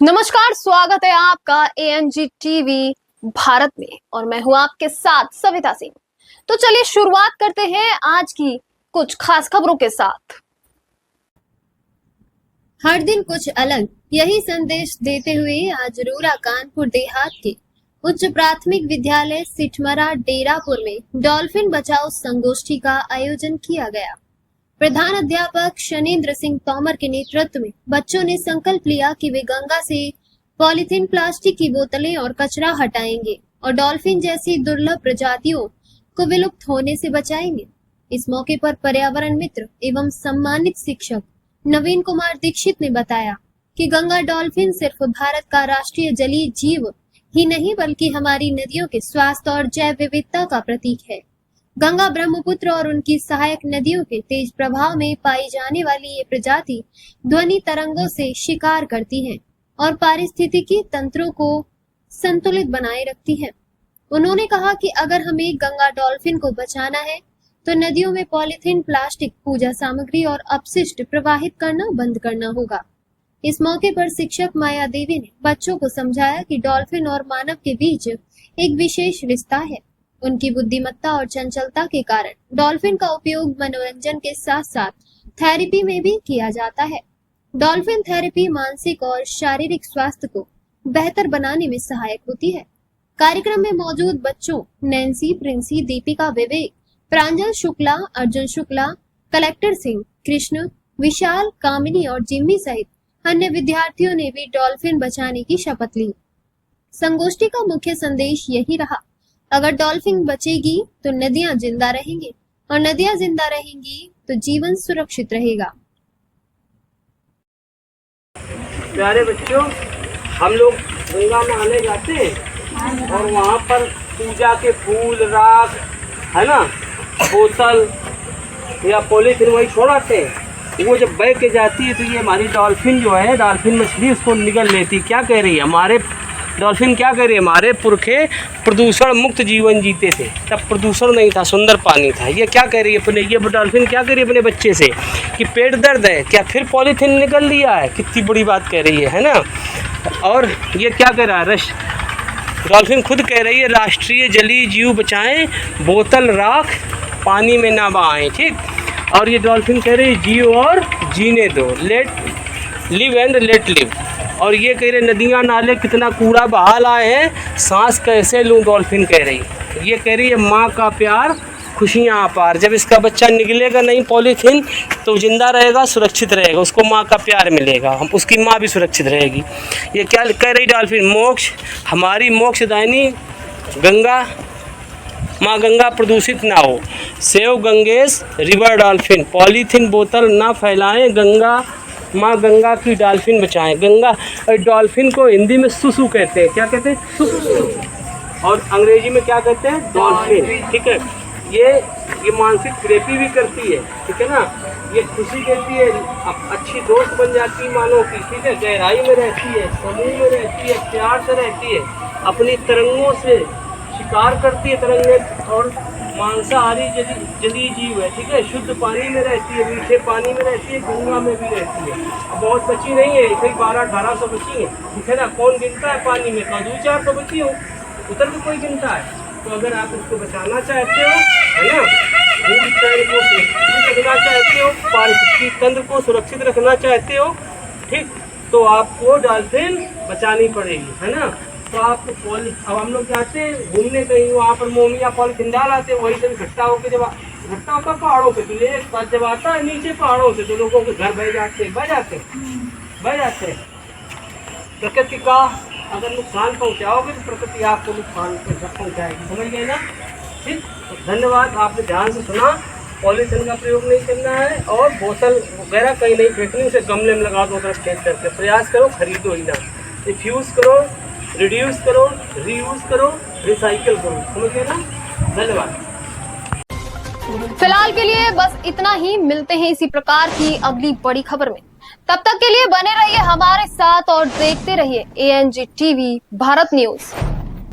नमस्कार, स्वागत है आपका एएनजी टीवी भारत में और मैं हूं आपके साथ सविता सिंह। तो चलिए शुरुआत करते हैं आज की कुछ खास खबरों के साथ। हर दिन कुछ अलग, यही संदेश देते हुए आज रूरा कानपुर देहात के उच्च प्राथमिक विद्यालय सिठमरा डेरापुर में डॉल्फिन बचाओ संगोष्ठी का आयोजन किया गया। प्रधान अध्यापक शनेन्द्र सिंह तोमर के नेतृत्व में बच्चों ने संकल्प लिया कि वे गंगा से पॉलीथीन, प्लास्टिक की बोतलें और कचरा हटाएंगे और डॉल्फिन जैसी दुर्लभ प्रजातियों को विलुप्त होने से बचाएंगे। इस मौके पर पर्यावरण मित्र एवं सम्मानित शिक्षक नवीन कुमार दीक्षित ने बताया कि गंगा डॉल्फिन सिर्फ भारत का राष्ट्रीय जलीय जीव ही नहीं बल्कि हमारी नदियों के स्वास्थ्य और जैव विविधता का प्रतीक है। गंगा, ब्रह्मपुत्र और उनकी सहायक नदियों के तेज प्रभाव में पाई जाने वाली ये प्रजाति ध्वनि तरंगों से शिकार करती है और पारिस्थितिकी तंत्रों को संतुलित बनाए रखती है। उन्होंने कहा कि अगर हमें गंगा डॉल्फिन को बचाना है तो नदियों में पॉलीथीन, प्लास्टिक, पूजा सामग्री और अपशिष्ट प्रवाहित करना बंद करना होगा। इस मौके पर शिक्षक माया देवी ने बच्चों को समझाया कि डॉल्फिन और मानव के बीच एक विशेष रिश्ता है। उनकी बुद्धिमत्ता और चंचलता के कारण डॉल्फिन का उपयोग मनोरंजन के साथ साथ थेरेपी में भी किया जाता है। डॉल्फिन थेरेपी मानसिक और शारीरिक स्वास्थ्य को बेहतर बनाने में सहायक होती है। कार्यक्रम में मौजूद बच्चों नैन्सी, प्रिंसी, दीपिका, विवेक, प्रांजल शुक्ला, अर्जुन शुक्ला, कलेक्टर सिंह, कृष्ण, विशाल, कामिनी और जिम्मी सहित अन्य विद्यार्थियों ने भी डॉल्फिन बचाने की शपथ ली। संगोष्ठी का मुख्य संदेश यही रहा, अगर डॉल्फिन बचेगी तो नदियां जिंदा रहेंगी और नदियां जिंदा रहेंगी तो जीवन सुरक्षित रहेगा। प्यारे बच्चों, हम लोग गंगा नहाने जाते हैं और वहाँ पर पूजा के फूल, राख, है ना, बोतल या पॉलीथीन वही छोड़ आते हैं। वो जब बह के जाती है तो ये हमारी डॉल्फिन जो है, डॉल्फिन मछली उसको निगल लेती। क्या कह रही है हमारे डॉल्फिन, क्या कह रही है, हमारे पुरखे प्रदूषण मुक्त जीवन जीते थे, तब प्रदूषण नहीं था, सुंदर पानी था। ये क्या कह रही है अपने, ये डॉल्फिन क्या कह रही है अपने बच्चे से कि पेट दर्द है क्या, फिर पॉलीथीन निकल लिया है। कितनी बड़ी बात कह रही है ना। और ये क्या कह रहा है, डॉल्फिन खुद कह रही है राष्ट्रीय जलीय जीव बचाएं, बोतल, राख पानी में ना बहाएं। ठीक। और ये डॉल्फिन कह रही है जियो और जीने दो, let live and let live. और ये कह रहे नदियाँ नाले कितना कूड़ा बहा लाए हैं, सांस कैसे लूँ, डॉल्फिन कह रही। ये कह रही है माँ का प्यार, खुशियाँ अपार। जब इसका बच्चा निकलेगा नहीं पॉलीथीन तो जिंदा रहेगा, सुरक्षित रहेगा, उसको माँ का प्यार मिलेगा, हम उसकी माँ भी सुरक्षित रहेगी। ये क्या कह रही डॉल्फिन, मोक्ष, हमारी मोक्षदायिनी गंगा, माँ गंगा प्रदूषित ना हो। Save Gangesh river dolphin, polythene बोतल ना फैलाएं, गंगा, माँ गंगा की डॉल्फिन बचाएं। गंगा डॉल्फिन को हिंदी में सुसु कहते हैं। क्या कहते हैं, सुसु। और अंग्रेजी में क्या कहते हैं, डॉल्फिन। ठीक है। ये मानसिक थेरेपी भी करती है। ठीक है ना। ये खुशी देती है, अच्छी दोस्त बन जाती है मानव की। ठीक है। गहराई में रहती है, समूह में रहती है, प्यार से रहती है, अपनी तरंगों से शिकार करती है तरंगे। और मांसाहारी जलीय जीव है। ठीक है। शुद्ध पानी में रहती है, मीठे पानी में रहती है, गंगा में भी रहती है। अब बहुत बची नहीं है, कई 1200-1800 बची है। ठीक है ना। कौन गिनता है पानी में, तो 2-4 तो बची हो, उतर भी कोई गिनता है। तो अगर आप उसको बचाना चाहते हो, है ना, फूड चैन को सुरक्षित रखना चाहते हो, पारिस्थितिकी तंत्र को सुरक्षित रखना चाहते हो, ठीक, तो आपको डॉल्फिन बचानी पड़ेगी, है ना। तो आपको अब हम लोग जाते हैं घूमने कहीं, वहाँ पर मोमिया पॉलीथीन डाल आते हैं, वही से इकट्ठा होकर जब इकट्ठा होता पहाड़ों पे, तो एक बार जब आता है नीचे पहाड़ों से, तो लोगों के घर बह जाते हैं। प्रकृति का अगर नुकसान पहुँचाओगे तो प्रकृति आपको नुकसान पहुँचाएगी, समझ गए ना। ठीक। तो धन्यवाद, आपने ध्यान से सुना। पॉलीथीन का प्रयोग नहीं करना है और बोतल वगैरह कहीं नहीं फेंकनी, उसे गमले में लगा दो, फेंक करके प्रयास करो, खरीदो ही ना। रिफ्यूज़ करो, रिड्यूस करो, रीयूज करो, रिसाइकिल करो, समझ गए ना। धन्यवाद। फिलहाल के लिए बस इतना ही, मिलते हैं इसी प्रकार की अगली बड़ी खबर में। तब तक के लिए बने रहिए हमारे साथ और देखते रहिए एएनजी टीवी भारत न्यूज।